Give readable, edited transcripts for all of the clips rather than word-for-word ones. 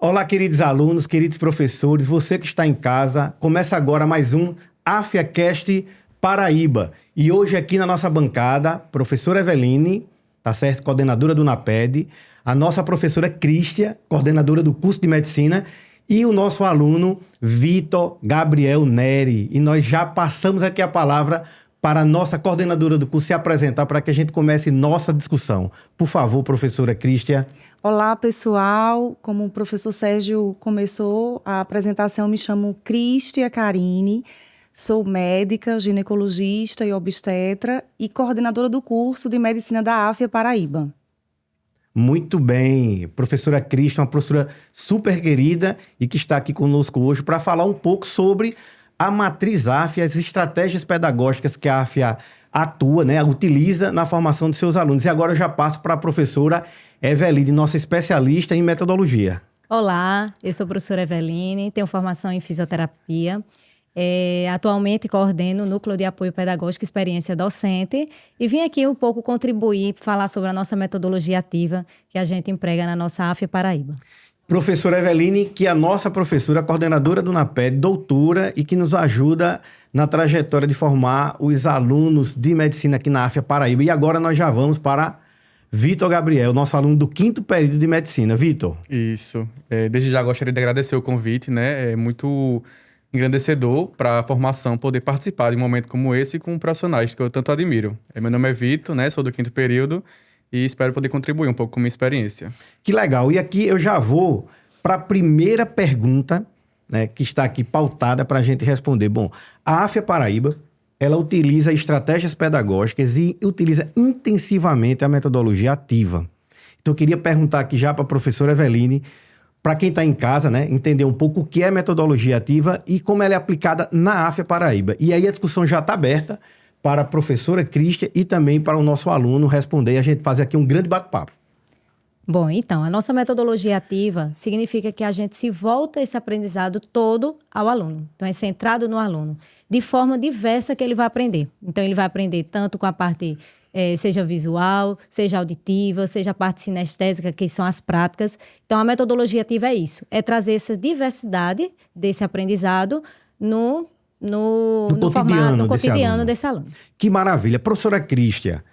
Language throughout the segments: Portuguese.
Olá, queridos alunos, queridos professores, você que está em casa, começa agora mais um AFIAcast Paraíba. E hoje aqui na nossa bancada, professora Eveline, tá certo? Coordenadora do NAPED, a nossa professora Cristia, coordenadora do curso de Medicina, e o nosso aluno Vitor Gabriel Neri. E nós já passamos aqui a palavra para a nossa coordenadora do curso se apresentar para que a gente comece nossa discussão. Por favor, professora Cristia. Olá, pessoal. Como o professor Sérgio começou a apresentação, me chamo Cristia Carine, sou médica, ginecologista e obstetra e coordenadora do curso de Medicina da AFIA Paraíba. Muito bem. Professora Cristia, uma professora super querida e que está aqui conosco hoje para falar um pouco sobre a matriz AFIA, as estratégias pedagógicas que a AFIA atua, né, utiliza na formação de seus alunos. E agora eu já passo para a professora Eveline, nossa especialista em metodologia. Olá, eu sou a professora Eveline, tenho formação em fisioterapia. Atualmente coordeno o Núcleo de Apoio Pedagógico e Experiência Docente e vim aqui um pouco contribuir, falar sobre a nossa metodologia ativa que a gente emprega na nossa AFIA Paraíba. Professora Eveline, que é a nossa professora, coordenadora do NAPED, doutora e que nos ajuda na trajetória de formar os alunos de medicina aqui na AFIA Paraíba. E agora nós já vamos para Vitor Gabriel, nosso aluno do 5º período de medicina. Vitor. Isso. Desde já gostaria de agradecer o convite, né? É muito engrandecedor para a formação poder participar de um momento como esse com profissionais que eu tanto admiro. Meu nome é Vitor, né? Sou do 5º período e espero poder contribuir um pouco com a minha experiência. Que legal. E aqui eu já vou para a primeira pergunta, né, que está aqui pautada para a gente responder. Bom, a AFIA Paraíba, ela utiliza estratégias pedagógicas e utiliza intensivamente a metodologia ativa. Então eu queria perguntar aqui já para a professora Eveline, para quem está em casa, né, entender um pouco o que é metodologia ativa e como ela é aplicada na AFIA Paraíba. E aí a discussão já está aberta para a professora Cristia e também para o nosso aluno responder e a gente fazer aqui um grande bate-papo. Bom, então, a nossa metodologia ativa significa que a gente se volta esse aprendizado todo ao aluno. Então, é centrado no aluno, de forma diversa que ele vai aprender. Então, ele vai aprender tanto com a parte, seja visual, seja auditiva, seja a parte sinestésica, que são as práticas. Então, a metodologia ativa é isso, é trazer essa diversidade desse aprendizado no cotidiano desse aluno. Que maravilha. Professora Cristia,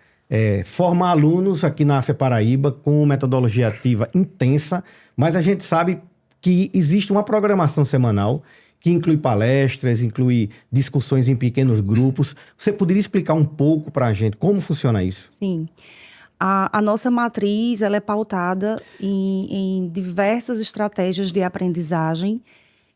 forma alunos aqui na AFIA Paraíba com metodologia ativa intensa, mas a gente sabe que existe uma programação semanal que inclui palestras, inclui discussões em pequenos grupos. Você poderia explicar um pouco para a gente como funciona isso? Sim. A nossa matriz ela é pautada em diversas estratégias de aprendizagem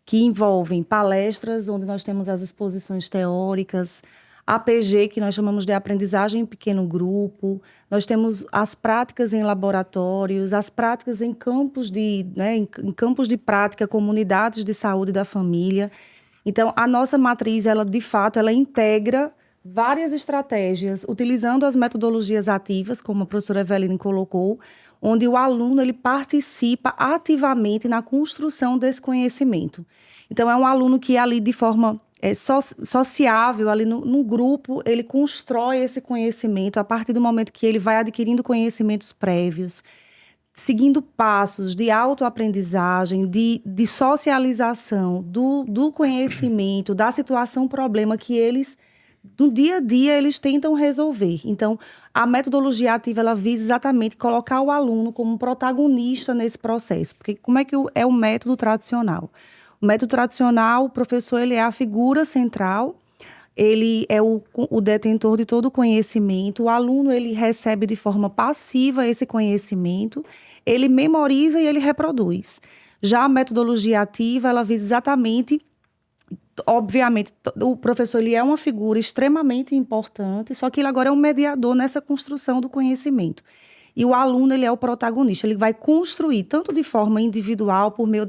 que envolvem palestras, onde nós temos as exposições teóricas, APG, que nós chamamos de aprendizagem em pequeno grupo, nós temos as práticas em laboratórios, as práticas em campos em campos de prática, comunidades de saúde da família. Então, a nossa matriz, ela de fato, ela integra várias estratégias, utilizando as metodologias ativas, como a professora Eveline colocou, onde o aluno ele participa ativamente na construção desse conhecimento. Então, é um aluno que ali de forma sociável, ali no grupo, ele constrói esse conhecimento a partir do momento que ele vai adquirindo conhecimentos prévios, seguindo passos de autoaprendizagem, de socialização do conhecimento, da situação-problema que eles, no dia a dia, eles tentam resolver. Então, a metodologia ativa, ela visa exatamente colocar o aluno como protagonista nesse processo. Porque como é que é o método tradicional? O método tradicional, o professor ele é a figura central, ele é o detentor de todo o conhecimento, o aluno ele recebe de forma passiva esse conhecimento, ele memoriza e ele reproduz. Já a metodologia ativa, ela visa exatamente, obviamente, o professor ele é uma figura extremamente importante, só que ele agora é um mediador nessa construção do conhecimento. E o aluno, ele é o protagonista, ele vai construir tanto de forma individual, por meio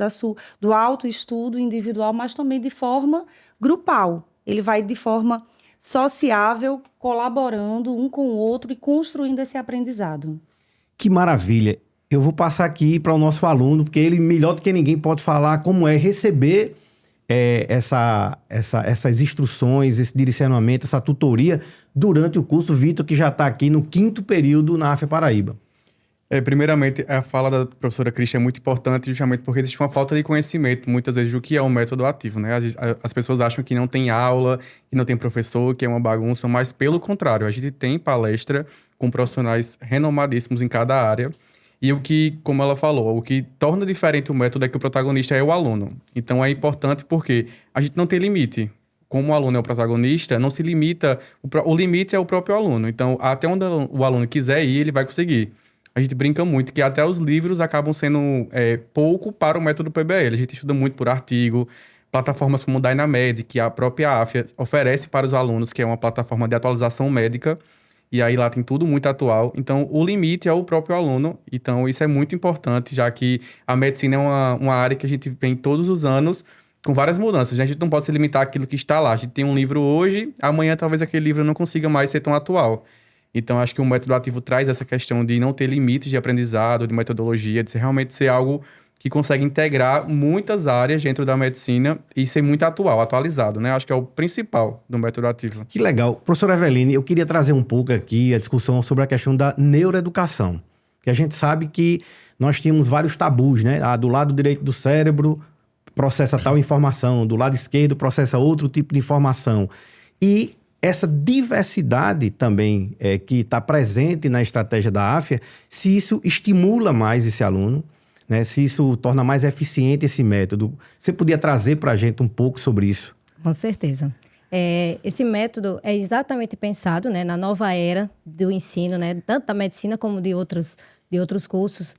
do autoestudo individual, mas também de forma grupal. Ele vai de forma sociável, colaborando um com o outro e construindo esse aprendizado. Que maravilha. Eu vou passar aqui para o nosso aluno, porque ele, melhor do que ninguém, pode falar como é receber essas instruções, esse direcionamento, essa tutoria durante o curso. Vitor, que já está aqui no 5º período na AFIA Paraíba. Primeiramente, a fala da professora Cristian é muito importante justamente porque existe uma falta de conhecimento, muitas vezes, do que é o método ativo, né? As pessoas acham que não tem aula, que não tem professor, que é uma bagunça, mas pelo contrário, a gente tem palestra com profissionais renomadíssimos em cada área. E o que, como ela falou, o que torna diferente o método é que o protagonista é o aluno. Então é importante porque a gente não tem limite. Como o aluno é o protagonista, não se limita, o limite é o próprio aluno. Então, até onde o aluno quiser ir, ele vai conseguir. A gente brinca muito que até os livros acabam sendo pouco para o método PBL. A gente estuda muito por artigo, plataformas como o Dynamed, que a própria AFIA oferece para os alunos, que é uma plataforma de atualização médica, e aí lá tem tudo muito atual. Então, o limite é o próprio aluno. Então, isso é muito importante, já que a medicina é uma área que a gente vem todos os anos com várias mudanças. A gente não pode se limitar àquilo que está lá. A gente tem um livro hoje, amanhã talvez aquele livro não consiga mais ser tão atual. Então, acho que o método ativo traz essa questão de não ter limites de aprendizado, de metodologia, de realmente ser algo que consegue integrar muitas áreas dentro da medicina e ser muito atual, atualizado, né? Acho que é o principal do método ativo. Que legal. Professora Eveline, eu queria trazer um pouco aqui a discussão sobre a questão da neuroeducação. Que a gente sabe que nós tínhamos vários tabus, né? Do lado direito do cérebro processa tal informação, do lado esquerdo processa outro tipo de informação. E essa diversidade também que está presente na estratégia da AFIA, se isso estimula mais esse aluno, né? Se isso torna mais eficiente esse método. Você podia trazer para a gente um pouco sobre isso? Com certeza. Esse método é exatamente pensado, né, na nova era do ensino, né, tanto da medicina como de outros cursos.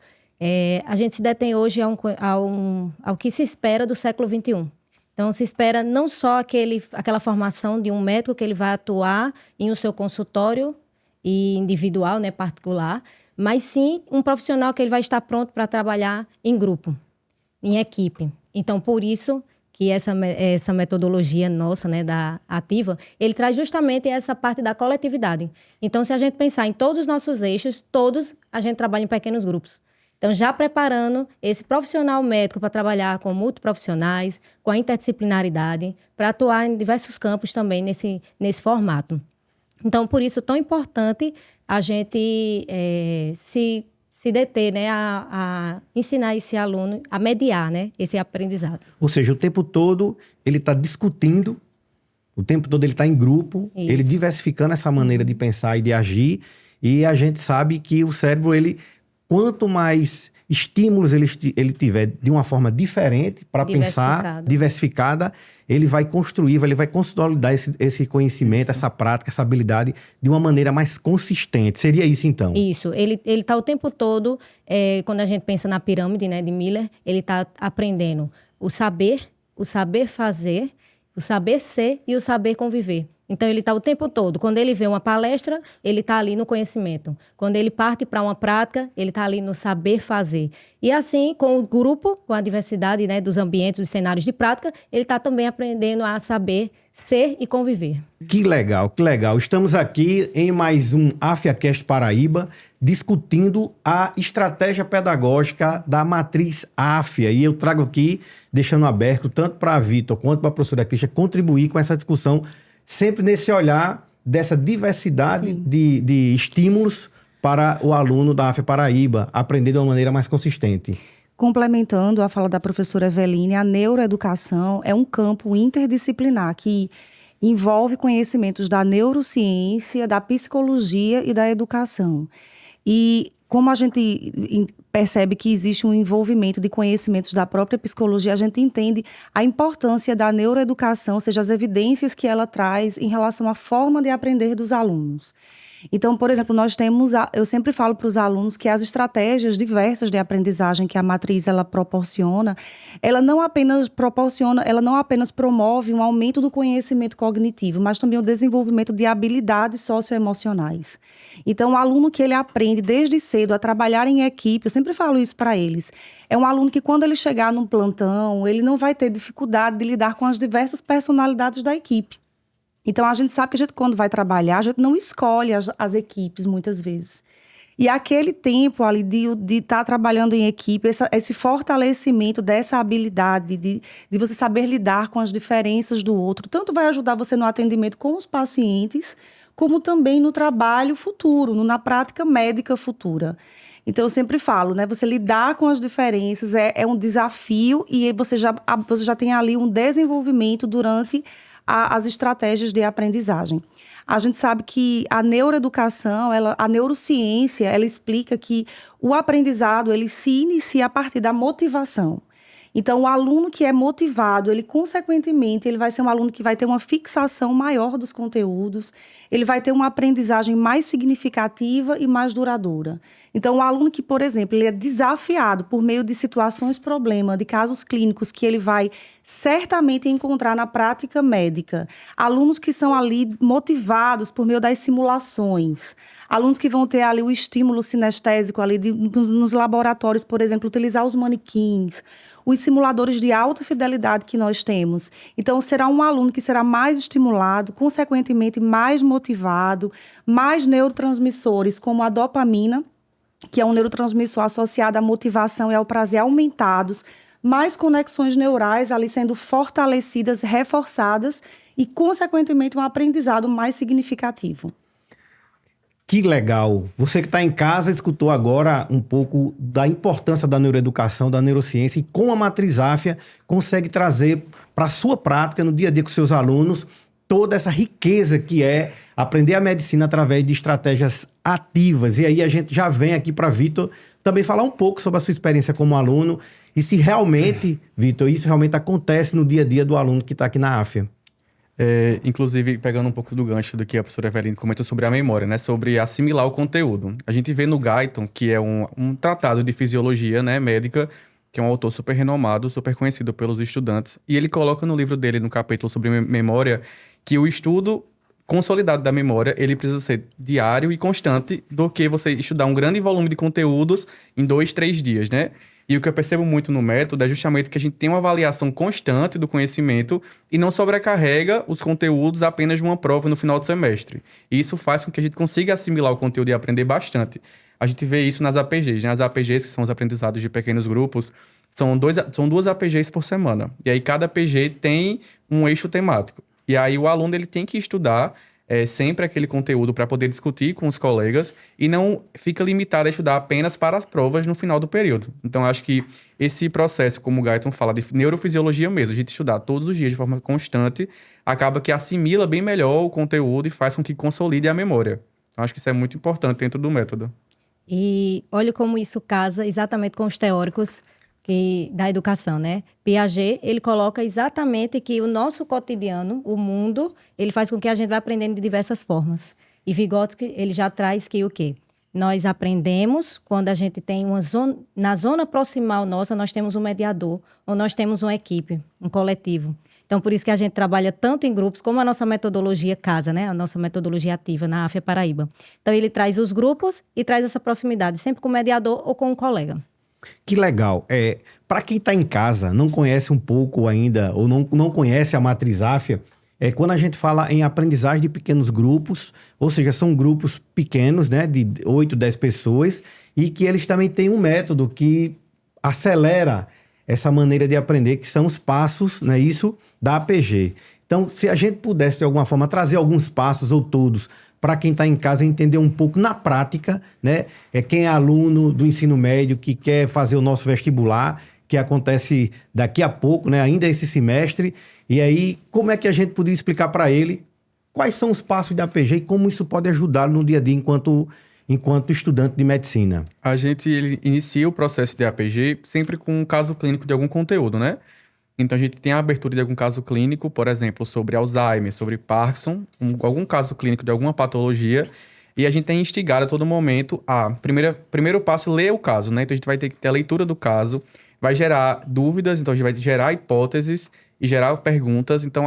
A gente se detém hoje ao que se espera do século XXI. Então, se espera não só aquela formação de um médico que ele vai atuar em o seu consultório e individual, né, particular, mas sim um profissional que ele vai estar pronto para trabalhar em grupo, em equipe. Então, por isso que essa metodologia nossa, né, da Ativa, ele traz justamente essa parte da coletividade. Então, se a gente pensar em todos os nossos eixos, todos a gente trabalha em pequenos grupos. Então, já preparando esse profissional médico para trabalhar com multiprofissionais, com a interdisciplinaridade, para atuar em diversos campos também nesse formato. Então, por isso, tão importante a gente se deter, né, a ensinar esse aluno a mediar, né, esse aprendizado. Ou seja, o tempo todo ele está discutindo, o tempo todo ele está em grupo, Isso. ele diversificando essa maneira de pensar e de agir, e a gente sabe que o cérebro, quanto mais estímulos ele tiver de uma forma diferente para pensar, diversificada, ele vai construir, ele vai consolidar esse conhecimento, essa prática, essa habilidade de uma maneira mais consistente. Seria isso, então? Isso. Ele está o tempo todo, quando a gente pensa na pirâmide, né, de Miller, ele está aprendendo o saber fazer, o saber ser e o saber conviver. Então, ele está o tempo todo. Quando ele vê uma palestra, ele está ali no conhecimento. Quando ele parte para uma prática, ele está ali no saber fazer. E assim, com o grupo, com a diversidade, né, dos ambientes, dos cenários de prática, ele está também aprendendo a saber ser e conviver. Que legal, que legal. Estamos aqui em mais um AFIAcast Paraíba, discutindo a estratégia pedagógica da matriz AFIA. E eu trago aqui, deixando aberto, tanto para a Vitor quanto para a professora Cristian, contribuir com essa discussão, sempre nesse olhar dessa diversidade de estímulos para o aluno da AFIA Paraíba aprender de uma maneira mais consistente. Complementando a fala da professora Eveline, a neuroeducação é um campo interdisciplinar que envolve conhecimentos da neurociência, da psicologia e da educação. E como a gente percebe que existe um envolvimento de conhecimentos da própria psicologia, a gente entende a importância da neuroeducação, ou seja, as evidências que ela traz em relação à forma de aprender dos alunos. Então, por exemplo, eu sempre falo para os alunos que as estratégias diversas de aprendizagem que a matriz ela proporciona, ela não apenas promove um aumento do conhecimento cognitivo, mas também o desenvolvimento de habilidades socioemocionais. Então, o aluno que ele aprende desde cedo a trabalhar em equipe, eu sempre falo isso para eles, é um aluno que quando ele chegar num plantão, ele não vai ter dificuldade de lidar com as diversas personalidades da equipe. Então, a gente sabe que quando vai trabalhar, a gente não escolhe as equipes, muitas vezes. E aquele tempo ali de estar trabalhando em equipe, esse fortalecimento dessa habilidade de você saber lidar com as diferenças do outro, tanto vai ajudar você no atendimento com os pacientes, como também no trabalho futuro, na prática médica futura. Então, eu sempre falo, né? Você lidar com as diferenças é um desafio e você já tem ali um desenvolvimento durante as estratégias de aprendizagem. A gente sabe que a neuroeducação, a neurociência, ela explica que o aprendizado, ele se inicia a partir da motivação. Então, o aluno que é motivado, ele, consequentemente, ele vai ser um aluno que vai ter uma fixação maior dos conteúdos, ele vai ter uma aprendizagem mais significativa e mais duradoura. Então, o aluno que, por exemplo, ele é desafiado por meio de situações problema, de casos clínicos que ele vai certamente encontrar na prática médica. Alunos que são ali motivados por meio das simulações. Alunos que vão ter ali o estímulo sinestésico ali nos laboratórios, por exemplo, utilizar os manequins, os simuladores de alta fidelidade que nós temos. Então, será um aluno que será mais estimulado, consequentemente mais motivado, mais neurotransmissores, como a dopamina, que é um neurotransmissor associado à motivação e ao prazer aumentados, mais conexões neurais ali sendo fortalecidas, reforçadas e, consequentemente, um aprendizado mais significativo. Que legal! Você que está em casa escutou agora um pouco da importância da neuroeducação, da neurociência e como a Matriz Áfia consegue trazer para a sua prática no dia a dia com seus alunos toda essa riqueza que é aprender a medicina através de estratégias ativas. E aí a gente já vem aqui para Vitor também falar um pouco sobre a sua experiência como aluno e se realmente, Vitor, isso realmente acontece no dia a dia do aluno que está aqui na Áfia. Inclusive, pegando um pouco do gancho do que a professora Eveline comentou sobre a memória, né? Sobre assimilar o conteúdo. A gente vê no Guyton, que é um tratado de fisiologia, né, médica, que é um autor super renomado, super conhecido pelos estudantes. E ele coloca no livro dele, no capítulo sobre memória, que o estudo consolidado da memória, ele precisa ser diário e constante do que você estudar um grande volume de conteúdos em 2, 3 dias, né? E o que eu percebo muito no método é justamente que a gente tem uma avaliação constante do conhecimento e não sobrecarrega os conteúdos apenas de uma prova no final do semestre. E isso faz com que a gente consiga assimilar o conteúdo e aprender bastante. A gente vê isso nas APGs, né? As APGs, que são os aprendizados de pequenos grupos, são 2 APGs por semana. E aí cada APG tem um eixo temático. E aí o aluno ele tem que estudar sempre aquele conteúdo para poder discutir com os colegas e não fica limitado a estudar apenas para as provas no final do período. Então, acho que esse processo, como o Guyton fala, de neurofisiologia mesmo, a gente estudar todos os dias de forma constante, acaba que assimila bem melhor o conteúdo e faz com que consolide a memória. Então, acho que isso é muito importante dentro do método. E olha como isso casa exatamente com os teóricos da educação, né? Piaget, ele coloca exatamente que o nosso cotidiano, o mundo, ele faz com que a gente vá aprendendo de diversas formas. E Vygotsky, ele já traz que o quê? Nós aprendemos quando a gente tem uma zona... Na zona proximal nossa, nós temos um mediador, ou nós temos uma equipe, um coletivo. Então, por isso que a gente trabalha tanto em grupos, como a nossa metodologia casa, né? A nossa metodologia ativa na Áfia Paraíba. Então, ele traz os grupos e traz essa proximidade, sempre com o mediador ou com o colega. Que legal. Para quem está em casa, não conhece um pouco ainda, ou não conhece a Matriz Áfia, quando a gente fala em aprendizagem de pequenos grupos, ou seja, são grupos pequenos, né, de 8, 10 pessoas, e que eles também têm um método que acelera essa maneira de aprender, que são os passos, né, isso, da APG. Então, se a gente pudesse, de alguma forma, trazer alguns passos, ou todos, para quem está em casa entender um pouco na prática, né? Quem é aluno do ensino médio que quer fazer o nosso vestibular, que acontece daqui a pouco, né? Ainda esse semestre. E aí, como é que a gente poderia explicar para ele quais são os passos da APG e como isso pode ajudá-lo no dia a dia enquanto estudante de medicina? A gente inicia o processo de APG sempre com um caso clínico de algum conteúdo, né? Então, a gente tem a abertura de algum caso clínico, por exemplo, sobre Alzheimer, sobre Parkinson, algum caso clínico de alguma patologia, e a gente tem instigado a todo momento primeiro passo, ler o caso, né? Então, a gente vai ter que ter a leitura do caso, vai gerar dúvidas, então a gente vai gerar hipóteses e gerar perguntas. Então,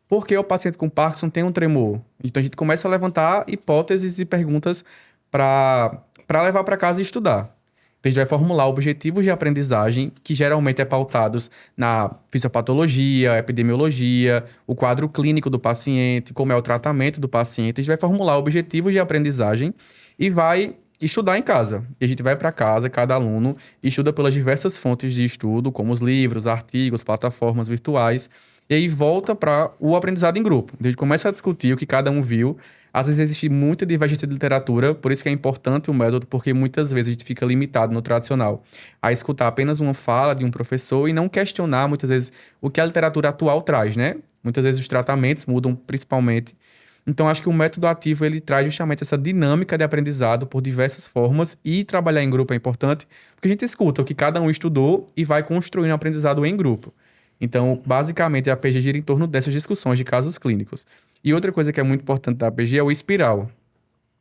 por que o paciente com Parkinson tem um tremor? Então, a gente começa a levantar hipóteses e perguntas para levar para casa e estudar. A gente vai formular objetivos de aprendizagem que geralmente pautados na fisiopatologia, epidemiologia, o quadro clínico do paciente, como é o tratamento do paciente. A gente vai formular objetivos de aprendizagem e vai estudar em casa. E a gente vai para casa, cada aluno estuda pelas diversas fontes de estudo, como os livros, artigos, plataformas virtuais, e aí volta para o aprendizado em grupo. A gente começa a discutir o que cada um viu, Às vezes existe muita divergência de literatura, por isso que é importante o método, porque muitas vezes a gente fica limitado no tradicional a escutar apenas uma fala de um professor e não questionar, muitas vezes, o que a literatura atual traz, né? Muitas vezes os tratamentos mudam principalmente. Então, acho que o método ativo, ele traz justamente essa dinâmica de aprendizado por diversas formas e trabalhar em grupo é importante, porque a gente escuta o que cada um estudou e vai construindo um aprendizado em grupo. Então, basicamente, a APG gira em torno dessas discussões de casos clínicos. E outra coisa que é muito importante da APG é o espiral.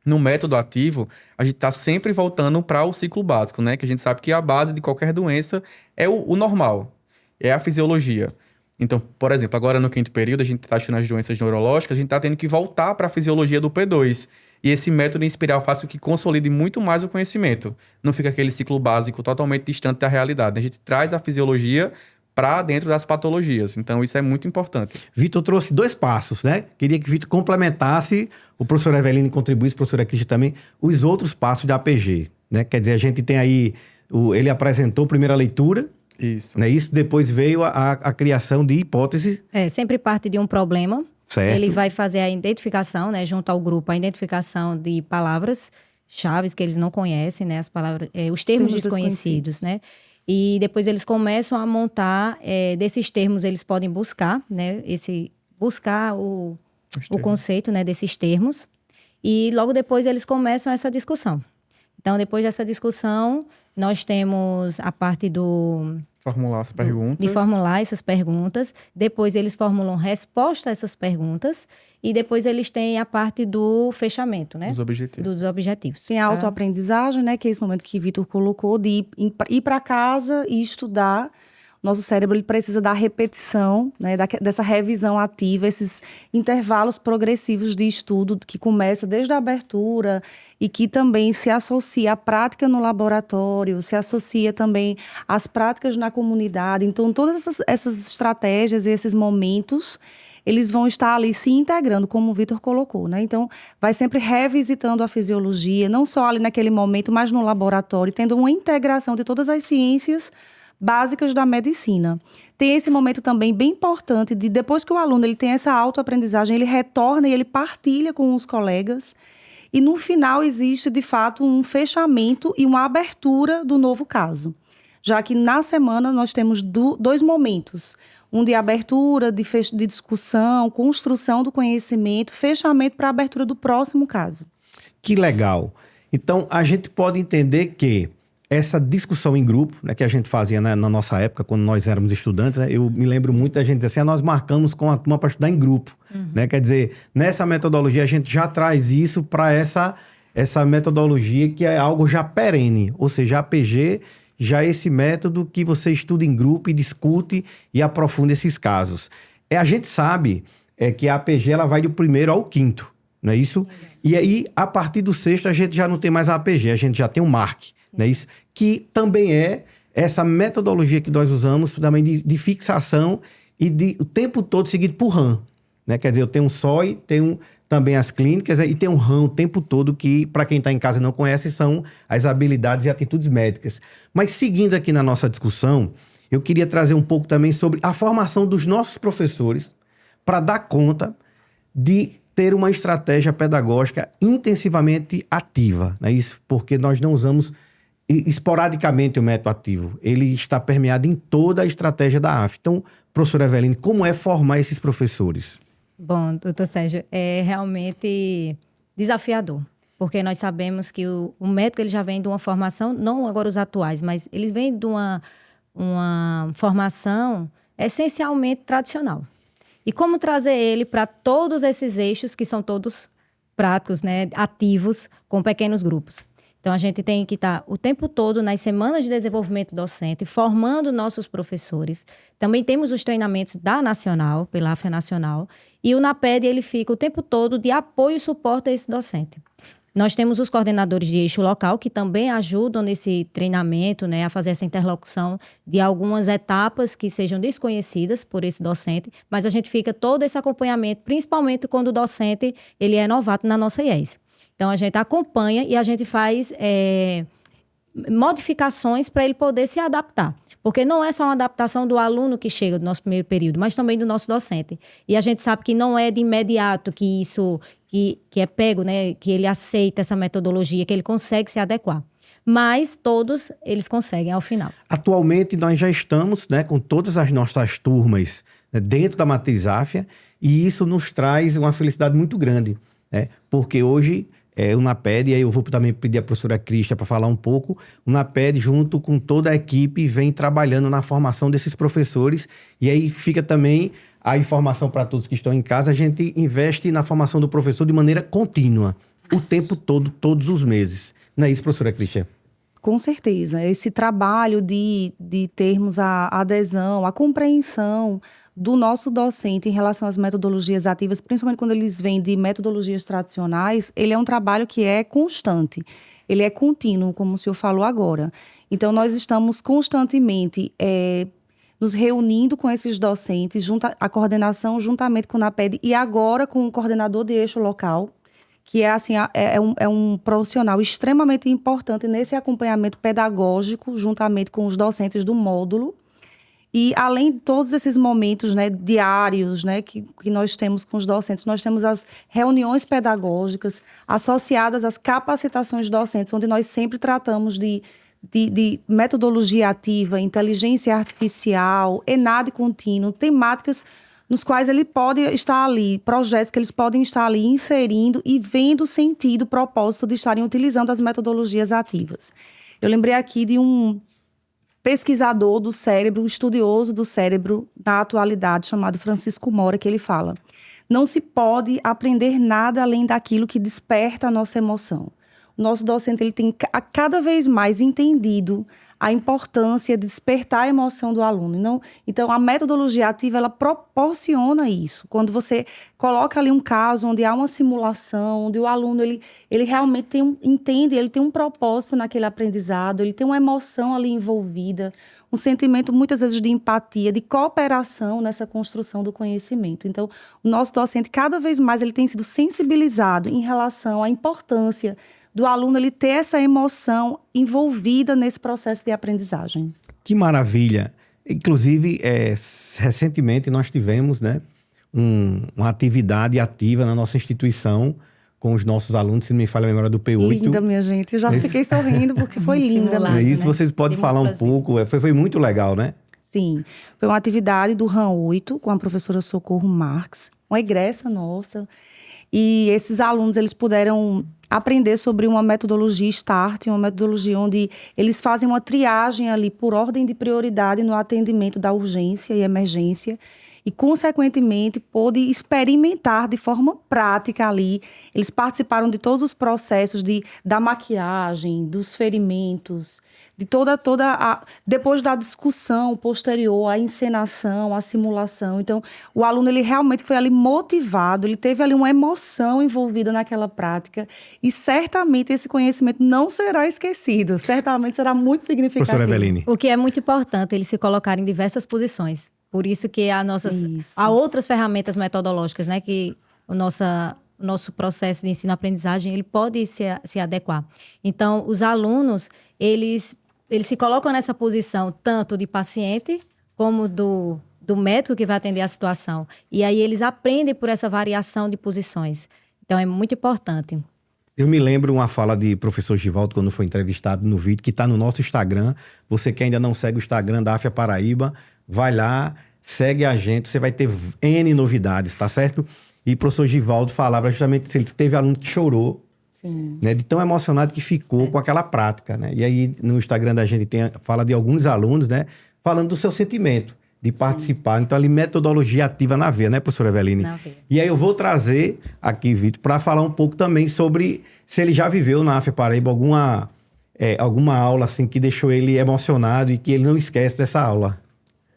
No método ativo, a gente está sempre voltando para o ciclo básico, né? Que a gente sabe que a base de qualquer doença é o normal, é a fisiologia. Então, por exemplo, agora no 5º período, a gente está estudando as doenças neurológicas, a gente está tendo que voltar para a fisiologia do P2. E esse método em espiral faz com que consolide muito mais o conhecimento. Não fica aquele ciclo básico totalmente distante da realidade. A gente traz a fisiologia para dentro das patologias. Então, isso é muito importante. Vitor trouxe 2 passos, né? Queria que Vitor complementasse, o professor Eveline contribuísse, o professor Cristian também, os outros passos da APG, né? Quer dizer, a gente tem aí, ele apresentou a primeira leitura, Isso. né? Isso depois veio a criação de hipótese. Sempre parte de um problema. Certo. Ele vai fazer a identificação, né, junto ao grupo, a identificação de palavras-chave que eles não conhecem, né, as palavras, os termos desconhecidos, né? E depois eles começam a montar, desses termos eles podem buscar, né, buscar o conceito, né, desses termos. E logo depois eles começam essa discussão. Então, depois dessa discussão, nós temos a parte Formular as perguntas. de formular essas perguntas. Depois eles formulam resposta a essas perguntas. E depois eles têm a parte do fechamento, né? Dos objetivos. Tem a autoaprendizagem, né? Que é esse momento que Vitor colocou, de ir para casa e estudar. Nosso cérebro ele precisa da repetição, né? Dessa revisão ativa, esses intervalos progressivos de estudo que começa desde a abertura e que também se associa à prática no laboratório, se associa também às práticas na comunidade. Então, todas essas estratégias e esses momentos, eles vão estar ali se integrando, como o Vitor colocou, né? Então, vai sempre revisitando a fisiologia, não só ali naquele momento, mas no laboratório, tendo uma integração de todas as ciências básicas da medicina. Tem esse momento também bem importante de, depois que o aluno ele tem essa autoaprendizagem, ele retorna e ele partilha com os colegas. E no final existe, de fato, um fechamento e uma abertura do novo caso. Já que na semana nós temos 2 momentos. Um de abertura, de discussão, construção do conhecimento, fechamento para a abertura do próximo caso. Que legal. Então, a gente pode entender que essa discussão em grupo, né, que a gente fazia, né, na nossa época, quando nós éramos estudantes, né, eu me lembro muito da gente dizer assim, nós marcamos com a turma para estudar em grupo. Né? Quer dizer, nessa metodologia a gente já traz isso para essa metodologia que é algo já perene, ou seja, a APG já é esse método que você estuda em grupo e discute e aprofunda esses casos. A gente sabe que a APG ela vai do 1º ao 5º, não é isso? E aí, a partir do 6º, a gente já não tem mais a APG, a gente já tem o MARC. Não é isso? Que também é essa metodologia que nós usamos também de fixação e o tempo todo seguido por RAM. Né? Quer dizer, eu tenho um SOI, tenho também as clínicas e tenho um RAM o tempo todo que, para quem está em casa e não conhece, são as habilidades e atitudes médicas. Mas seguindo aqui na nossa discussão, eu queria trazer um pouco também sobre a formação dos nossos professores para dar conta de ter uma estratégia pedagógica intensivamente ativa. Né? Isso porque nós não usamos esporadicamente o método ativo. Ele está permeado em toda a estratégia da AF. Então, professora Eveline, como é formar esses professores? Bom, doutor Sérgio, é realmente desafiador, porque nós sabemos que o médico ele já vem de uma formação, não agora os atuais, mas eles vêm de uma formação essencialmente tradicional. E como trazer ele para todos esses eixos que são todos práticos, né, ativos, com pequenos grupos? Então, a gente tem que estar o tempo todo nas semanas de desenvolvimento docente, formando nossos professores. Também temos os treinamentos da Nacional, pela AFE Nacional, e o NAPED, ele fica o tempo todo de apoio e suporte a esse docente. Nós temos os coordenadores de eixo local, que também ajudam nesse treinamento, né, a fazer essa interlocução de algumas etapas que sejam desconhecidas por esse docente, mas a gente fica todo esse acompanhamento, principalmente quando o docente ele é novato na nossa IES. Então, a gente acompanha e a gente faz modificações para ele poder se adaptar. Porque não é só uma adaptação do aluno que chega do nosso primeiro período, mas também do nosso docente. E a gente sabe que não é de imediato que isso que é pego, né, que ele aceita essa metodologia, que ele consegue se adequar. Mas todos eles conseguem ao final. Atualmente, nós já estamos, né, com todas as nossas turmas, né, dentro da Matriz Áfia, e isso nos traz uma felicidade muito grande, né? Porque hoje, o NAPED, e aí eu vou também pedir a professora Cristia para falar um pouco, o NAPED, junto com toda a equipe, vem trabalhando na formação desses professores, e aí fica também a informação para todos que estão em casa, a gente investe na formação do professor de maneira contínua, o tempo todo, todos os meses. Não é isso, professora Cristia? Com certeza. Esse trabalho de termos a adesão, a compreensão do nosso docente em relação às metodologias ativas, principalmente quando eles vêm de metodologias tradicionais, ele é um trabalho que é constante. Ele é contínuo, como o senhor falou agora. Então, nós estamos constantemente nos reunindo com esses docentes, a coordenação juntamente com o NAPED e agora com o coordenador de eixo local, que é, assim, é um profissional extremamente importante nesse acompanhamento pedagógico, juntamente com os docentes do módulo. E, além de todos esses momentos, né, diários, né, que nós temos com os docentes, nós temos as reuniões pedagógicas associadas às capacitações docentes, onde nós sempre tratamos de metodologia ativa, inteligência artificial, ENAD contínuo, temáticas nos quais ele pode estar ali, projetos que eles podem estar ali inserindo e vendo o sentido, o propósito de estarem utilizando as metodologias ativas. Eu lembrei aqui de um pesquisador do cérebro, um estudioso do cérebro da atualidade, chamado Francisco Mora, que ele fala: não se pode aprender nada além daquilo que desperta a nossa emoção. O nosso docente ele tem cada vez mais entendido a importância de despertar a emoção do aluno. Então, a metodologia ativa, ela proporciona isso. Quando você coloca ali um caso onde há uma simulação, onde o aluno ele realmente entende, ele tem um propósito naquele aprendizado, ele tem uma emoção ali envolvida, um sentimento, muitas vezes, de empatia, de cooperação nessa construção do conhecimento. Então, o nosso docente, cada vez mais, ele tem sido sensibilizado em relação à importância do aluno ele ter essa emoção envolvida nesse processo de aprendizagem. Que maravilha! Inclusive, recentemente nós tivemos, né, uma atividade ativa na nossa instituição com os nossos alunos, se não me falha a memória, do P8. Linda, minha gente. Eu já fiquei sorrindo porque foi linda. Simulado, Isso, né? vocês podem falar um pouco. Foi muito legal, né? Sim. Foi uma atividade do RAM 8 com a professora Socorro Marques, uma egressa nossa. E esses alunos, eles puderam aprender sobre uma metodologia START, uma metodologia onde eles fazem uma triagem ali por ordem de prioridade no atendimento da urgência e emergência e, consequentemente, pôde experimentar de forma prática ali. Eles participaram de todos os processos da maquiagem, dos ferimentos, de depois da discussão posterior, a encenação, a simulação. Então, o aluno ele realmente foi ali motivado, ele teve ali uma emoção envolvida naquela prática e certamente esse conhecimento não será esquecido, certamente será muito significativo. Professora Eveline. O que é muito importante, ele se colocar em diversas posições. Por isso que há outras ferramentas metodológicas, né, que o nosso processo de ensino-aprendizagem ele pode se adequar. Então, os alunos, eles se colocam nessa posição tanto de paciente como do médico que vai atender a situação. E aí eles aprendem por essa variação de posições. Então, é muito importante. Eu me lembro uma fala de professor Givaldo, quando foi entrevistado no vídeo, que está no nosso Instagram. Você que ainda não segue o Instagram da AFIA Paraíba, vai lá, segue a gente, você vai ter N novidades, tá certo? E o professor Givaldo falava justamente se ele teve aluno que chorou, Sim. né, de tão emocionado que ficou com aquela prática, né? E aí no Instagram da gente fala de alguns alunos, né, falando do seu sentimento de participar. Então ali metodologia ativa na veia, né, professora Eveline? Na veia. E aí eu vou trazer aqui, Vitor, para falar um pouco também sobre se ele já viveu na AFIA Paraíba alguma aula assim que deixou ele emocionado e que ele não esquece dessa aula.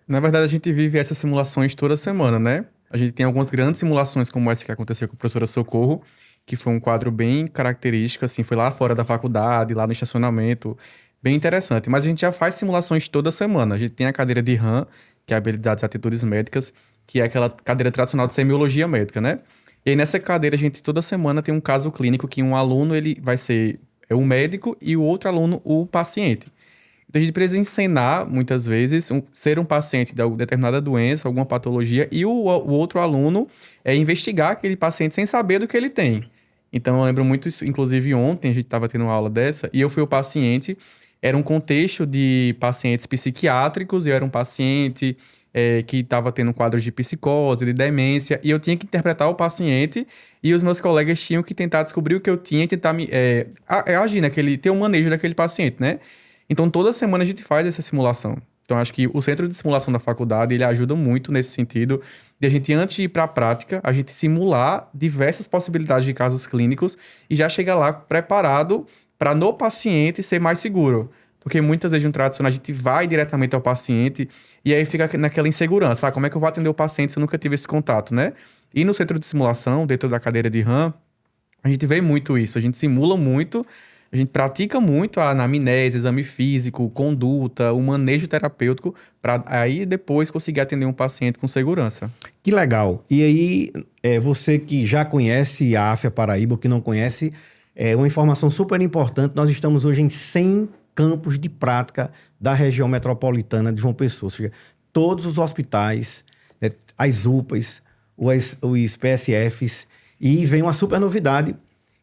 Na verdade, a gente vive essas simulações toda semana, né? A gente tem algumas grandes simulações, como essa que aconteceu com a professora Socorro, que foi um quadro bem característico, assim, foi lá fora da faculdade, lá no estacionamento, bem interessante. Mas a gente já faz simulações toda semana. A gente tem a cadeira de RAM, que é Habilidades e Atitudes Médicas, que é aquela cadeira tradicional de semiologia médica, né? E aí, nessa cadeira, a gente toda semana tem um caso clínico que um aluno, ele vai ser é o médico e o outro aluno o paciente. Então, a gente precisa ensinar, muitas vezes, ser um paciente de determinada doença, alguma patologia, e o outro aluno investigar aquele paciente sem saber do que ele tem. Então, eu lembro muito isso, inclusive ontem a gente estava tendo uma aula dessa, e eu fui o paciente, era um contexto de pacientes psiquiátricos, eu era um paciente que estava tendo quadros de psicose, de demência, e eu tinha que interpretar o paciente, e os meus colegas tinham que tentar descobrir o que eu tinha e tentar agir ter um manejo daquele paciente, né? Então, toda semana a gente faz essa simulação. Então, acho que o centro de simulação da faculdade, ele ajuda muito nesse sentido de a gente, antes de ir para a prática, a gente simular diversas possibilidades de casos clínicos e já chegar lá preparado para no paciente ser mais seguro. Porque muitas vezes no tradicional a gente vai diretamente ao paciente e aí fica naquela insegurança. Ah, como é que eu vou atender o paciente se eu nunca tive esse contato, né? E no centro de simulação, dentro da cadeira de RAM, a gente vê muito isso. A gente simula muito. A gente pratica muito a anamnese, exame físico, conduta, o manejo terapêutico, para aí depois conseguir atender um paciente com segurança. Que legal. E aí, você que já conhece a AFIA Paraíba, ou que não conhece, uma informação super importante, nós estamos hoje em 100 campos de prática da região metropolitana de João Pessoa, ou seja, todos os hospitais, né, as UPAs, os PSFs, e vem uma super novidade,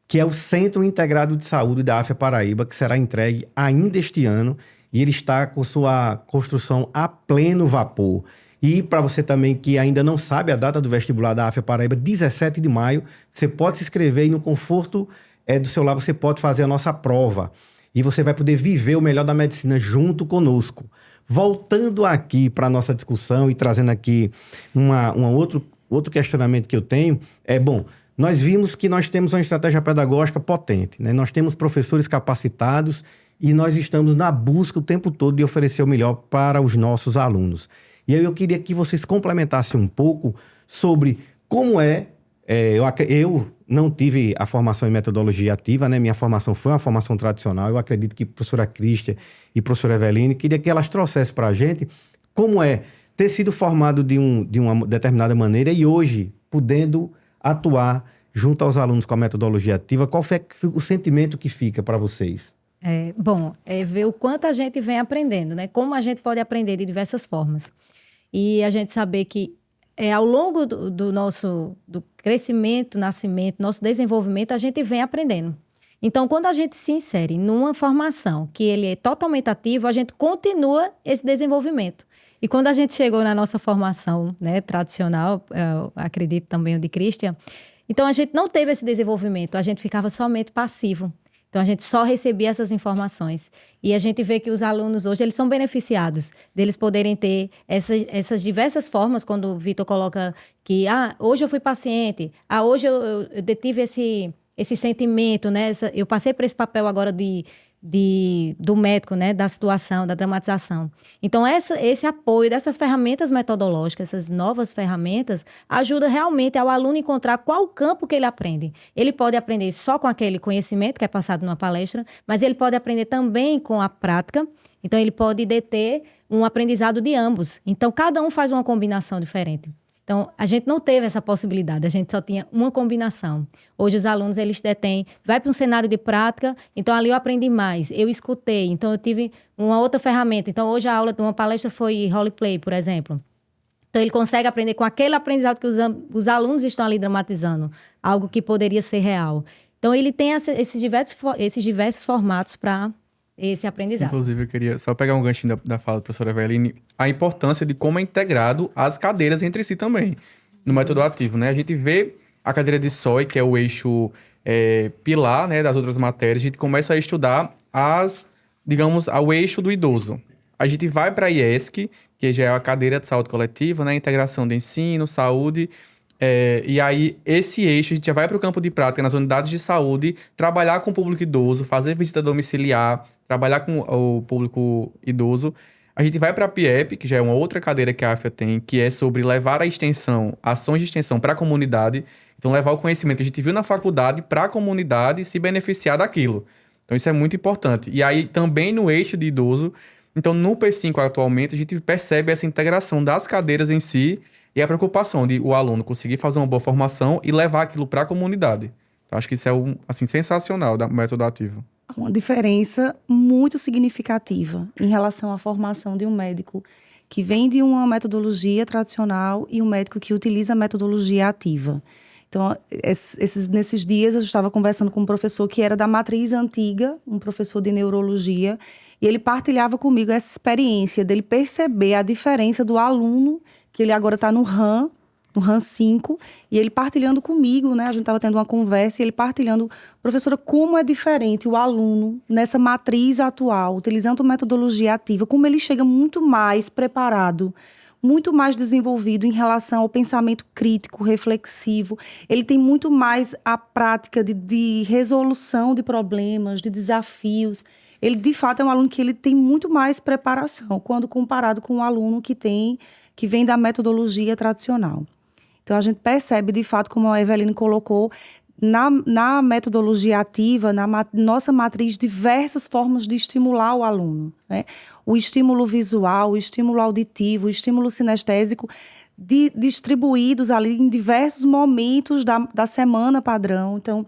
que é o Centro Integrado de Saúde da AFIA Paraíba, que será entregue ainda este ano, e ele está com sua construção a pleno vapor. E para você também que ainda não sabe a data do vestibular da AFIA Paraíba, 17 de maio, você pode se inscrever e no conforto do seu lar você pode fazer a nossa prova. E você vai poder viver o melhor da medicina junto conosco. Voltando aqui para a nossa discussão e trazendo aqui outro questionamento que eu tenho, nós vimos que nós temos uma estratégia pedagógica potente, né? Nós temos professores capacitados e nós estamos na busca o tempo todo de oferecer o melhor para os nossos alunos. E aí eu queria que vocês complementassem um pouco sobre como eu não tive a formação em metodologia ativa, né? Minha formação foi uma formação tradicional. Eu acredito que a professora Cristia e a professora Eveline, queria que elas trouxessem para a gente como ter sido formado de uma determinada maneira e hoje podendo atuar junto aos alunos com a metodologia ativa. Qual foi o sentimento que fica para vocês? Ver o quanto a gente vem aprendendo, né? Como a gente pode aprender de diversas formas. E a gente saber que ao longo do nosso crescimento, nascimento, nosso desenvolvimento, a gente vem aprendendo. Então, quando a gente se insere numa formação que ele é totalmente ativo, a gente continua esse desenvolvimento. E quando a gente chegou na nossa formação, né, tradicional, acredito também o de Cristia, então a gente não teve esse desenvolvimento, a gente ficava somente passivo. Então a gente só recebia essas informações. E a gente vê que os alunos hoje, eles são beneficiados deles poderem ter essas diversas formas, quando o Vitor coloca que, hoje eu fui paciente, hoje eu detive esse sentimento, né? Eu passei por esse papel agora do médico, né, da situação, da dramatização. Então, esse apoio dessas ferramentas metodológicas, essas novas ferramentas, ajuda realmente ao aluno encontrar qual campo que ele aprende. Ele pode aprender só com aquele conhecimento que é passado numa palestra, mas ele pode aprender também com a prática. Então, ele pode ter um aprendizado de ambos. Então, cada um faz uma combinação diferente. Então, a gente não teve essa possibilidade, a gente só tinha uma combinação. Hoje, os alunos, eles vai para um cenário de prática, então ali eu aprendi mais, eu escutei, então eu tive uma outra ferramenta. Então, hoje a aula de uma palestra foi roleplay, por exemplo. Então, ele consegue aprender com aquele aprendizado que os alunos estão ali dramatizando, algo que poderia ser real. Então, ele tem esses diversos formatos para esse aprendizado. Inclusive, eu queria só pegar um ganchinho da fala da professora Eveline, a importância de como é integrado as cadeiras entre si também, no método ativo, né? A gente vê a cadeira de SOI, que é o eixo pilar, né, das outras matérias, a gente começa a estudar o eixo do idoso. A gente vai para a IESC, que já é a cadeira de saúde coletiva, né, integração de ensino, saúde, e aí esse eixo a gente já vai para o campo de prática nas unidades de saúde, trabalhar com o público idoso, fazer visita domiciliar, trabalhar com o público idoso. A gente vai para a PIEP, que já é uma outra cadeira que a AFIA tem, que é sobre levar a extensão, ações de extensão para a comunidade. Então, levar o conhecimento que a gente viu na faculdade para a comunidade se beneficiar daquilo. Então, isso é muito importante. E aí, também no eixo de idoso, então, no P5 atualmente, a gente percebe essa integração das cadeiras em si e a preocupação de o aluno conseguir fazer uma boa formação e levar aquilo para a comunidade. Então, acho que isso é sensacional do método ativo. Uma diferença muito significativa em relação à formação de um médico que vem de uma metodologia tradicional e um médico que utiliza a metodologia ativa. Então, nesses dias eu estava conversando com um professor que era da matriz antiga, um professor de neurologia, e ele partilhava comigo essa experiência dele perceber a diferença do aluno, que ele agora está no RAM 5, e ele partilhando comigo, né? A gente estava tendo uma conversa e ele partilhando, professora, como é diferente o aluno nessa matriz atual, utilizando metodologia ativa, como ele chega muito mais preparado, muito mais desenvolvido em relação ao pensamento crítico, reflexivo. Ele tem muito mais a prática de resolução de problemas, de desafios. Ele, de fato, é um aluno que ele tem muito mais preparação, quando comparado com um aluno que vem da metodologia tradicional. Então, a gente percebe, de fato, como a Eveline colocou, na metodologia ativa, nossa matriz, diversas formas de estimular o aluno, né? O estímulo visual, o estímulo auditivo, o estímulo sinestésico, distribuídos ali em diversos momentos da semana padrão. Então,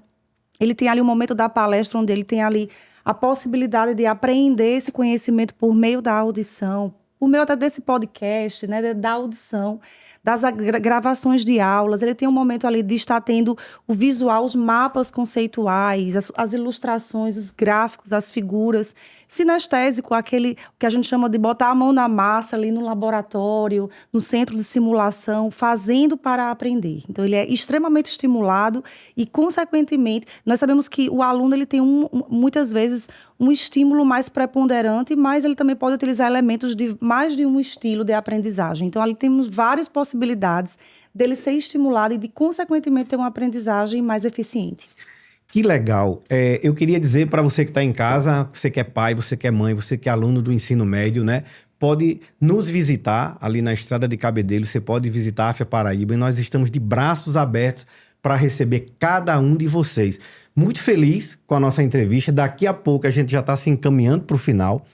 ele tem ali um momento da palestra onde ele tem ali a possibilidade de apreender esse conhecimento por meio da audição, por meio até desse podcast, né, da audição, das gravações de aulas. Ele tem um momento ali de estar tendo o visual, os mapas conceituais, as ilustrações, os gráficos, as figuras. Sinestésico, aquele que a gente chama de botar a mão na massa ali no laboratório, no centro de simulação, fazendo para aprender. Então, ele é extremamente estimulado e, consequentemente, nós sabemos que o aluno ele tem muitas vezes um estímulo mais preponderante, mas ele também pode utilizar elementos de mais de um estilo de aprendizagem. Então, ali temos várias possibilidades dele ser estimulado e de, consequentemente, ter uma aprendizagem mais eficiente. Que legal. Eu queria dizer para você que está em casa, você que é pai, você que é mãe, você que é aluno do ensino médio, né? Pode nos visitar ali na Estrada de Cabedelo, você pode visitar a AFIA Paraíba e nós estamos de braços abertos para receber cada um de vocês. Muito feliz com a nossa entrevista. Daqui a pouco a gente já está se encaminhando para o final.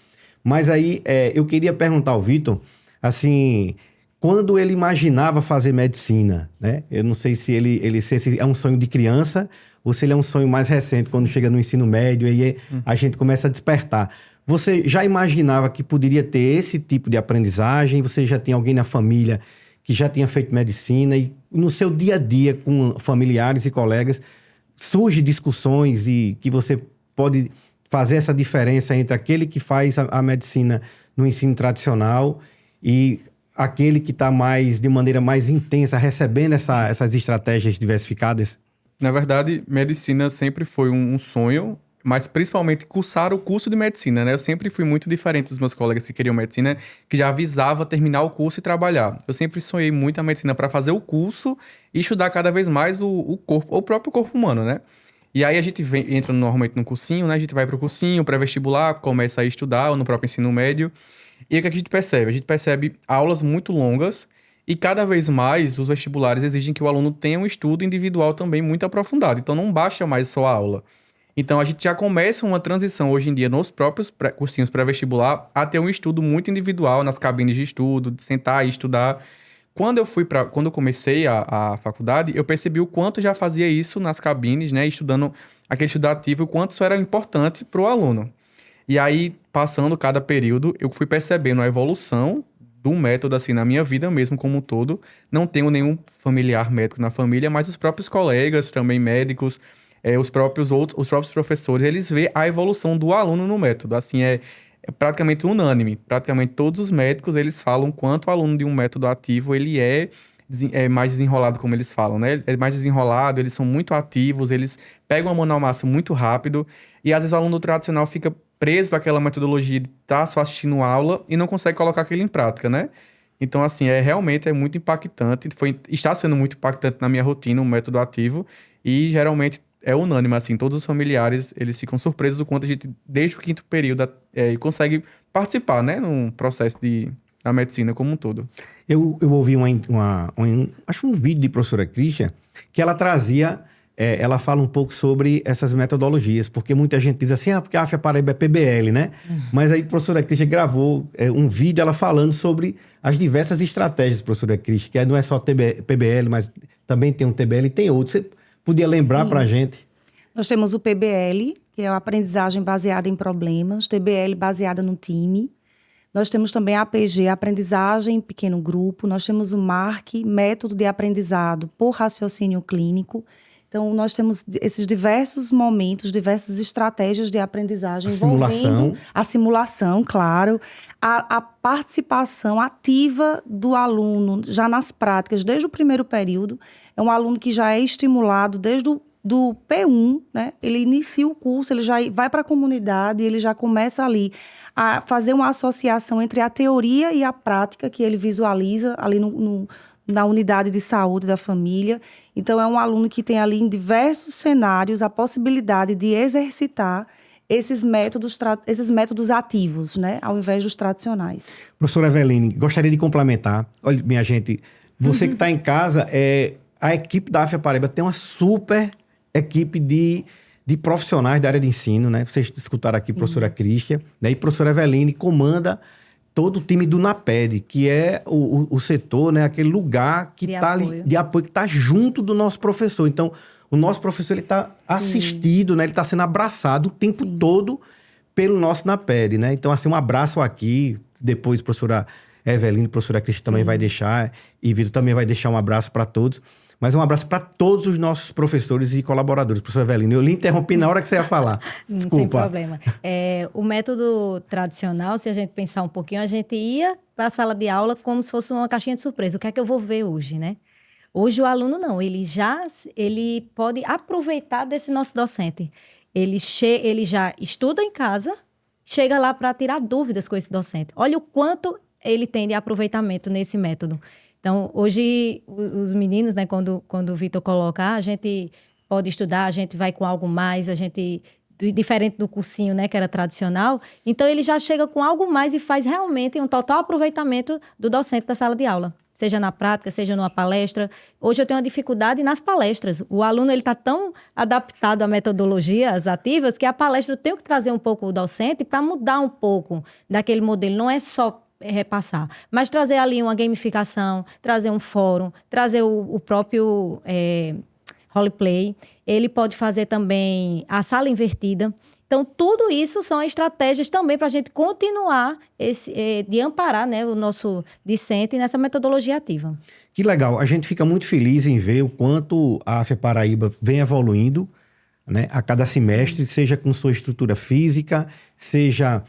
Mas aí eu queria perguntar ao Vitor, assim, quando ele imaginava fazer medicina, né? Eu não sei se se é um sonho de criança ou se ele é um sonho mais recente, quando chega no ensino médio e a gente começa a despertar. Você já imaginava que poderia ter esse tipo de aprendizagem? Você já tem alguém na família que já tinha feito medicina e no seu dia a dia com familiares e colegas surgem discussões e que você pode fazer essa diferença entre aquele que faz a medicina no ensino tradicional e aquele que está de maneira mais intensa, recebendo essas estratégias diversificadas? Na verdade, medicina sempre foi um sonho, mas principalmente cursar o curso de medicina, né? Eu sempre fui muito diferente dos meus colegas que queriam medicina, que já avisava terminar o curso e trabalhar. Eu sempre sonhei muito a medicina para fazer o curso e estudar cada vez mais o corpo, o próprio corpo humano, né? E aí a gente entra normalmente no cursinho, né? A gente vai para o cursinho, pré-vestibular, começa a estudar, ou no próprio ensino médio. E o que a gente percebe? A gente percebe aulas muito longas e cada vez mais os vestibulares exigem que o aluno tenha um estudo individual também muito aprofundado. Então não basta mais só a aula. Então a gente já começa uma transição hoje em dia nos próprios cursinhos pré-vestibular a ter um estudo muito individual nas cabines de estudo, de sentar e estudar. Quando eu comecei a faculdade, eu percebi o quanto já fazia isso nas cabines, né? Estudando aquele estudo ativo, o quanto isso era importante para o aluno. E aí, passando cada período, eu fui percebendo a evolução do método, assim, na minha vida mesmo como um todo. Não tenho nenhum familiar médico na família, mas os próprios colegas, também médicos, os próprios professores, eles veem a evolução do aluno no método. Assim, é praticamente unânime. Praticamente todos os médicos, eles falam quanto o aluno de um método ativo, ele é mais desenrolado, como eles falam, né? É mais desenrolado, eles são muito ativos, eles pegam a mão na massa muito rápido. E às vezes o aluno tradicional fica preso àquela metodologia de estar só assistindo aula e não consegue colocar aquilo em prática, né? Então, assim, realmente é muito impactante. Está sendo muito impactante na minha rotina o método ativo e geralmente é unânime, assim, todos os familiares, eles ficam surpresos do quanto a gente, desde o 5º período, consegue participar, né, num processo da medicina como um todo. Eu ouvi acho que um vídeo de professora Cristia, que ela trazia, ela fala um pouco sobre essas metodologias, porque muita gente diz assim, porque a AFIA Paraíba é PBL, né? Mas aí a professora Cristia gravou um vídeo, ela falando sobre as diversas estratégias, professora Cristia, que não é só PBL, mas também tem um TBL e tem outros. Você podia lembrar para a gente? Nós temos o PBL, que é a aprendizagem baseada em problemas, TBL baseada no time. Nós temos também a APG, aprendizagem em pequeno grupo. Nós temos o MARC, método de aprendizado por raciocínio clínico. Então, nós temos esses diversos momentos, diversas estratégias de aprendizagem envolvendo a simulação, claro, a participação ativa do aluno já nas práticas, desde o primeiro período. É um aluno que já é estimulado desde do P1, né? Ele inicia o curso, ele já vai para a comunidade, ele já começa ali a fazer uma associação entre a teoria e a prática que ele visualiza ali na unidade de saúde da família. Então, é um aluno que tem ali em diversos cenários a possibilidade de exercitar esses métodos ativos, né? Ao invés dos tradicionais. Professora Eveline, gostaria de complementar. Olha, minha gente, você que está em casa, a equipe da AFIA Paraíba tem uma super equipe de profissionais da área de ensino, né? Vocês escutaram aqui a professora Cristia, né? E a professora Eveline comanda todo o time do NAPED, que é o setor, né? Aquele lugar que está ali, de apoio, que está junto do nosso professor. Então, o nosso professor está assistido, né? Ele está sendo abraçado o tempo todo pelo nosso NAPED, né? Então, assim, um abraço aqui. Depois, a professora Eveline, a professora Cristia também vai deixar, e Vitor também vai deixar um abraço para todos. Mas um abraço para todos os nossos professores e colaboradores. Professor Eveline, eu lhe interrompi na hora que você ia falar. Desculpa. Sem problema. O método tradicional, se a gente pensar um pouquinho, a gente ia para a sala de aula como se fosse uma caixinha de surpresa. O que é que eu vou ver hoje, né? Hoje o aluno não, ele pode aproveitar desse nosso docente. Ele já estuda em casa, chega lá para tirar dúvidas com esse docente. Olha o quanto ele tem de aproveitamento nesse método. Então, hoje, os meninos, né, quando o Vitor coloca, a gente pode estudar, a gente vai com algo mais, diferente do cursinho, né, que era tradicional. Então, ele já chega com algo mais e faz realmente um total aproveitamento do docente da sala de aula. Seja na prática, seja numa palestra. Hoje eu tenho uma dificuldade nas palestras. O aluno está tão adaptado a metodologias ativas que a palestra eu tenho que trazer um pouco o docente para mudar um pouco daquele modelo. Não é só repassar, mas trazer ali uma gamificação, trazer um fórum, trazer o próprio roleplay. Ele pode fazer também a sala invertida. Então, tudo isso são estratégias também para a gente continuar de amparar, né, o nosso discente nessa metodologia ativa. Que legal. A gente fica muito feliz em ver o quanto a AFIA Paraíba vem evoluindo, né, a cada semestre, seja com sua estrutura física, seja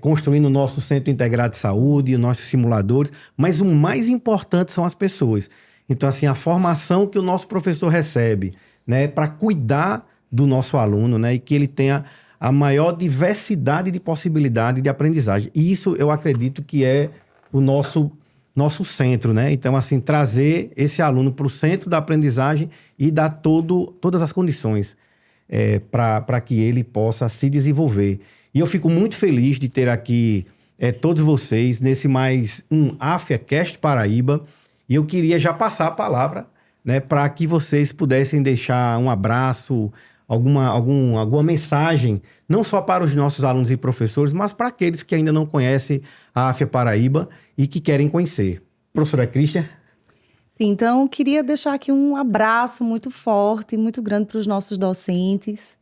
construindo o nosso Centro Integrado de Saúde, os nossos simuladores, mas o mais importante são as pessoas. Então, assim, a formação que o nosso professor recebe, né, para cuidar do nosso aluno, né, e que ele tenha a maior diversidade de possibilidade de aprendizagem. E isso eu acredito que é o nosso centro, né? Então, assim, trazer esse aluno para o centro da aprendizagem e dar todas as condições para que ele possa se desenvolver. E eu fico muito feliz de ter aqui todos vocês nesse mais um AFIA Cast Paraíba. E eu queria já passar a palavra, né, para que vocês pudessem deixar um abraço, alguma mensagem, não só para os nossos alunos e professores, mas para aqueles que ainda não conhecem a AFIA Paraíba e que querem conhecer. Professora Cristia? Sim, então eu queria deixar aqui um abraço muito forte, muito grande para os nossos docentes.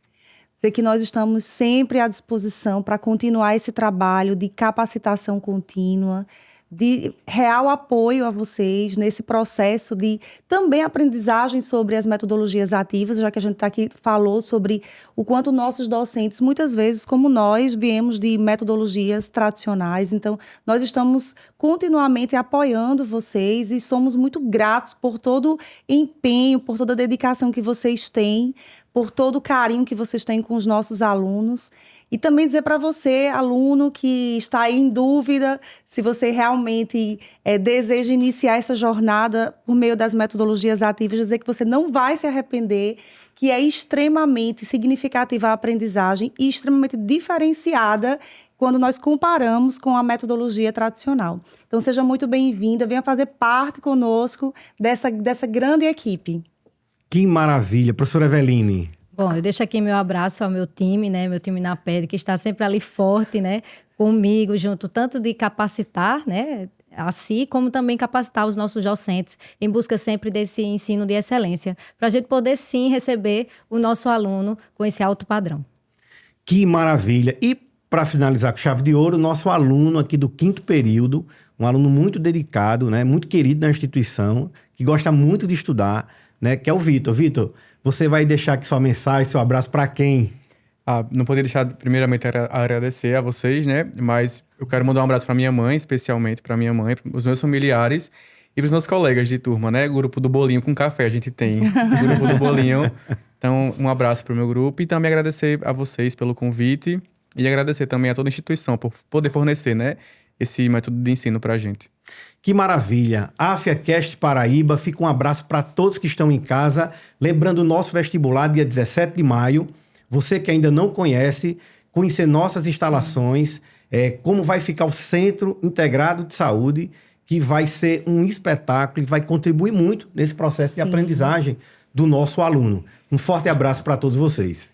Dizer que nós estamos sempre à disposição para continuar esse trabalho de capacitação contínua, de real apoio a vocês nesse processo de também aprendizagem sobre as metodologias ativas, já que a gente falou sobre o quanto nossos docentes, muitas vezes, como nós, viemos de metodologias tradicionais. Então, nós estamos continuamente apoiando vocês e somos muito gratos por todo o empenho, por toda a dedicação que vocês têm, por todo o carinho que vocês têm com os nossos alunos. E também dizer para você, aluno que está aí em dúvida, se você realmente deseja iniciar essa jornada por meio das metodologias ativas, dizer que você não vai se arrepender, que é extremamente significativa a aprendizagem e extremamente diferenciada quando nós comparamos com a metodologia tradicional. Então, seja muito bem-vinda, venha fazer parte conosco dessa grande equipe. Que maravilha. Professora Eveline. Bom, eu deixo aqui meu abraço ao meu time, né? Meu time NAPED, que está sempre ali forte, né? Comigo, junto, tanto de capacitar, né? A si, como também capacitar os nossos docentes, em busca sempre desse ensino de excelência, para a gente poder, sim, receber o nosso aluno com esse alto padrão. Que maravilha. E para finalizar com chave de ouro, nosso aluno aqui do 5º período, um aluno muito dedicado, né, muito querido na instituição, que gosta muito de estudar, né, que é o Vitor. Vitor, você vai deixar aqui sua mensagem, seu abraço para quem? Não poderia deixar, primeiramente, agradecer a vocês, né? Mas eu quero mandar um abraço para minha mãe, especialmente para minha mãe, para os meus familiares e para os meus colegas de turma, né? Grupo do Bolinho com Café, a gente tem. O Grupo do Bolinho. Então, um abraço para o meu grupo e também agradecer a vocês pelo convite e agradecer também a toda a instituição por poder fornecer, né, esse método de ensino para a gente. Que maravilha! AFIAcast Paraíba, fica um abraço para todos que estão em casa. Lembrando o nosso vestibular, dia 17 de maio. Você que ainda não conhece, conhecer nossas instalações, como vai ficar o Centro Integrado de Saúde, que vai ser um espetáculo e vai contribuir muito nesse processo de aprendizagem do nosso aluno. Um forte abraço para todos vocês.